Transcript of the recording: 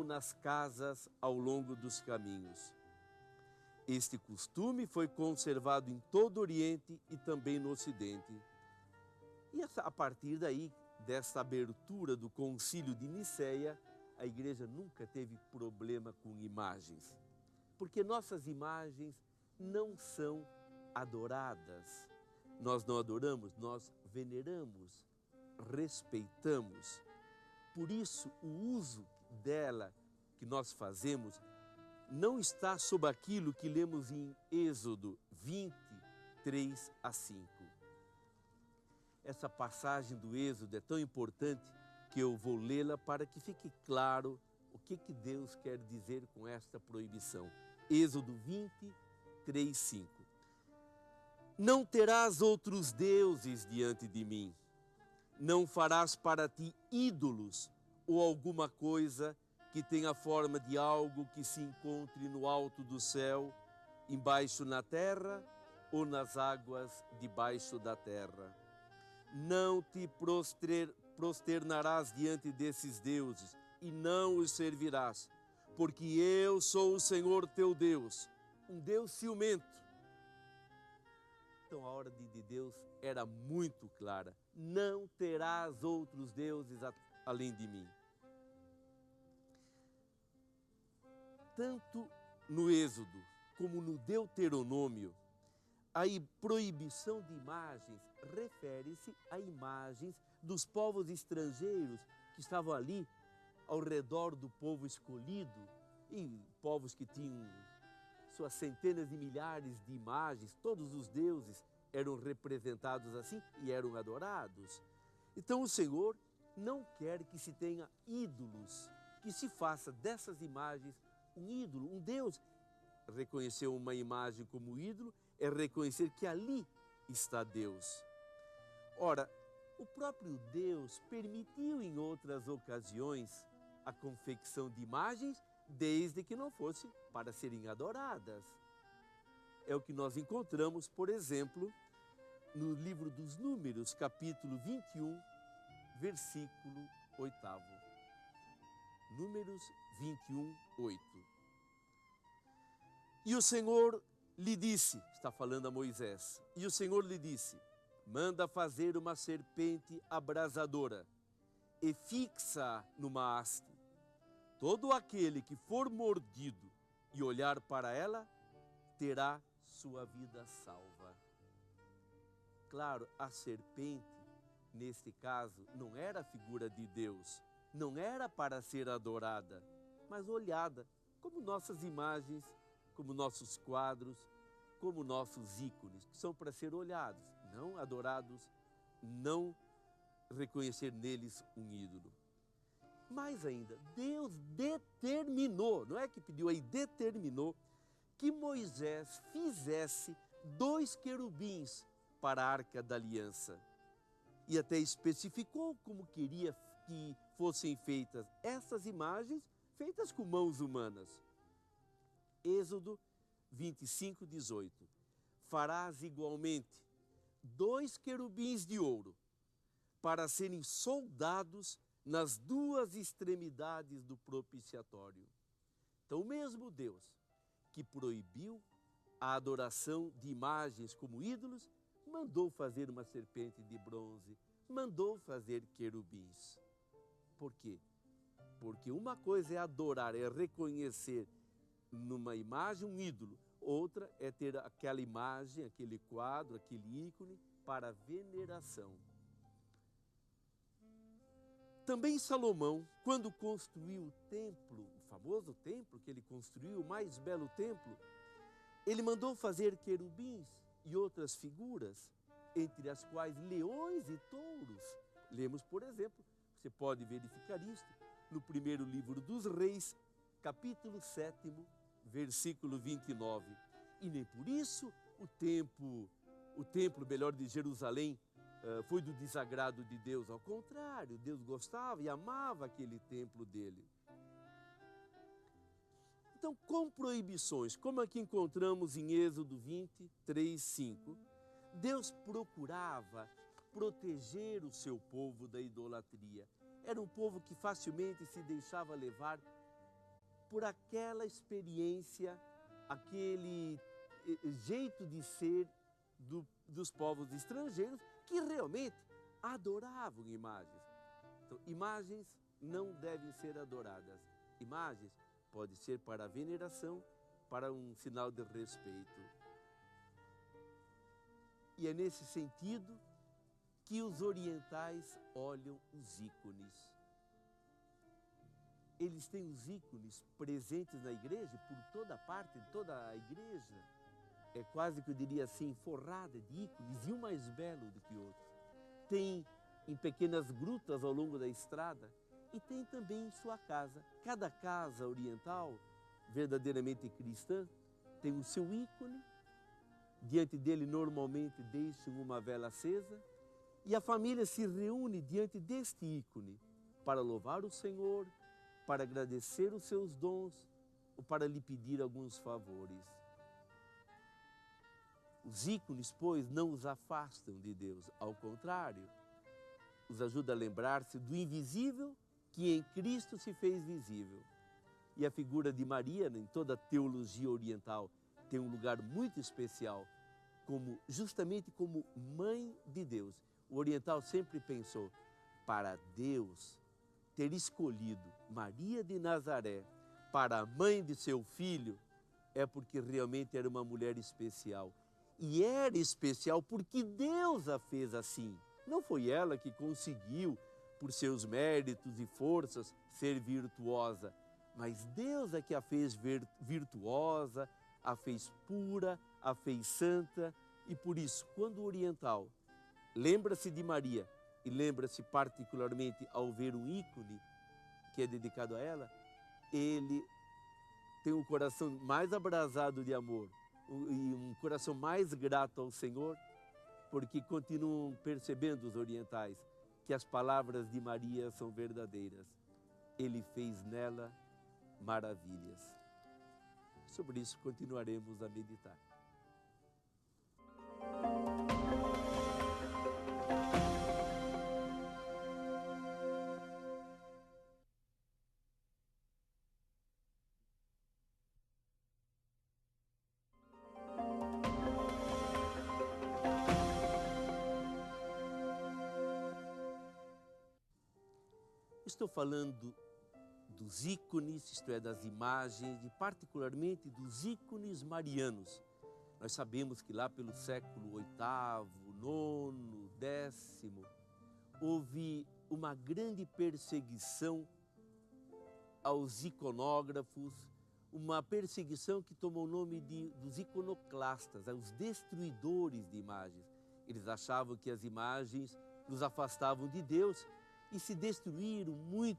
nas casas ao longo dos caminhos. Este costume foi conservado em todo o Oriente e também no Ocidente. E a partir daí, dessa abertura do Concílio de Nicéia, a igreja nunca teve problema com imagens. Porque nossas imagens não são adoradas. Nós não adoramos, nós veneramos, respeitamos. Por isso, o uso dela que nós fazemos não está sob aquilo que lemos em Êxodo 23 a 5. Essa passagem do Êxodo é tão importante que eu vou lê-la para que fique claro o que Deus quer dizer com esta proibição. Êxodo 23, 5. Não terás outros deuses diante de mim. Não farás para ti ídolos ou alguma coisa que tenha a forma de algo que se encontre no alto do céu, embaixo na terra ou nas águas debaixo da terra. Não te prosternarás diante desses deuses e não os servirás, porque eu sou o Senhor teu Deus, um Deus ciumento. Então a ordem de Deus era muito clara: não terás outros deuses além de mim. Tanto no Êxodo como no Deuteronômio, a proibição de imagens refere-se a imagens dos povos estrangeiros que estavam ali ao redor do povo escolhido, e povos que tinham suas centenas de milhares de imagens, todos os deuses eram representados assim e eram adorados. Então o Senhor não quer que se tenha ídolos, que se faça dessas imagens um ídolo, um Deus. Reconhecer uma imagem como ídolo é reconhecer que ali está Deus. Ora, o próprio Deus permitiu em outras ocasiões a confecção de imagens, desde que não fosse para serem adoradas. É o que nós encontramos, por exemplo, no livro dos Números, capítulo 21, versículo 8. Números 21, 8. E o Senhor lhe disse, está falando a Moisés, e o Senhor lhe disse: manda fazer uma serpente abrasadora e fixa numa haste. Todo aquele que for mordido e olhar para ela, terá sua vida salva. Claro, a serpente, neste caso, não era a figura de Deus, não era para ser adorada, mas olhada, como nossas imagens, como nossos quadros, como nossos ícones, que são para ser olhados, não adorados, não reconhecer neles um ídolo. Mais ainda, Deus determinou, não é que pediu, aí determinou que Moisés fizesse 2 querubins para a Arca da Aliança. E até especificou como queria que fossem feitas essas imagens, feitas com mãos humanas. Êxodo 25, 18. Farás igualmente 2 querubins de ouro para serem soldados nas 2 extremidades do propiciatório. Então, o mesmo Deus que proibiu a adoração de imagens como ídolos, mandou fazer uma serpente de bronze, mandou fazer querubins. Por quê? Porque uma coisa é adorar, é reconhecer numa imagem um ídolo, outra é ter aquela imagem, aquele quadro, aquele ícone para veneração. Também Salomão, quando construiu o templo, o famoso templo que ele construiu, o mais belo templo, ele mandou fazer querubins e outras figuras, entre as quais leões e touros. Lemos, por exemplo, você pode verificar isto no primeiro livro dos Reis, capítulo 7, versículo 29. E nem por isso o templo, melhor de Jerusalém, foi do desagrado de Deus. Ao contrário, Deus gostava e amava aquele templo dele. Então, com proibições, como aqui encontramos em Êxodo 23, 5, Deus procurava proteger o seu povo da idolatria. Era um povo que facilmente se deixava levar por aquela experiência, aquele jeito de ser dos povos estrangeiros que realmente adoravam imagens. Então, imagens não devem ser adoradas. Imagens podem ser para a veneração, para um sinal de respeito. E é nesse sentido que os orientais olham os ícones. Eles têm os ícones presentes na igreja, por toda parte, toda a igreja. É quase que eu diria assim, forrada de ícones, e um mais belo do que o outro. Tem em pequenas grutas ao longo da estrada e tem também em sua casa. Cada casa oriental, verdadeiramente cristã, tem o seu ícone. Diante dele normalmente deixam uma vela acesa e a família se reúne diante deste ícone para louvar o Senhor, para agradecer os seus dons ou para lhe pedir alguns favores. Os ícones, pois, não os afastam de Deus, ao contrário, os ajuda a lembrar-se do invisível que em Cristo se fez visível. E a figura de Maria, em toda a teologia oriental, tem um lugar muito especial, justamente como mãe de Deus. O oriental sempre pensou, para Deus ter escolhido Maria de Nazaré para a mãe de seu filho, é porque realmente era uma mulher especial. E era especial porque Deus a fez assim. Não foi ela que conseguiu, por seus méritos e forças, ser virtuosa, mas Deus é que a fez virtuosa, a fez pura, a fez santa. E por isso, quando o oriental lembra-se de Maria e lembra-se particularmente ao ver um ícone que é dedicado a ela, ele tem um coração mais abrasado de amor e um coração mais grato ao Senhor, porque continuam percebendo os orientais que as palavras de Maria são verdadeiras. Ele fez nela maravilhas. Sobre isso continuaremos a meditar. Estou falando dos ícones, isto é, das imagens, e particularmente dos ícones marianos. Nós sabemos que lá pelo século VIII, IX, X, houve uma grande perseguição aos iconógrafos, uma perseguição que tomou o nome dos iconoclastas, os destruidores de imagens. Eles achavam que as imagens nos afastavam de Deus, e se destruíram muitos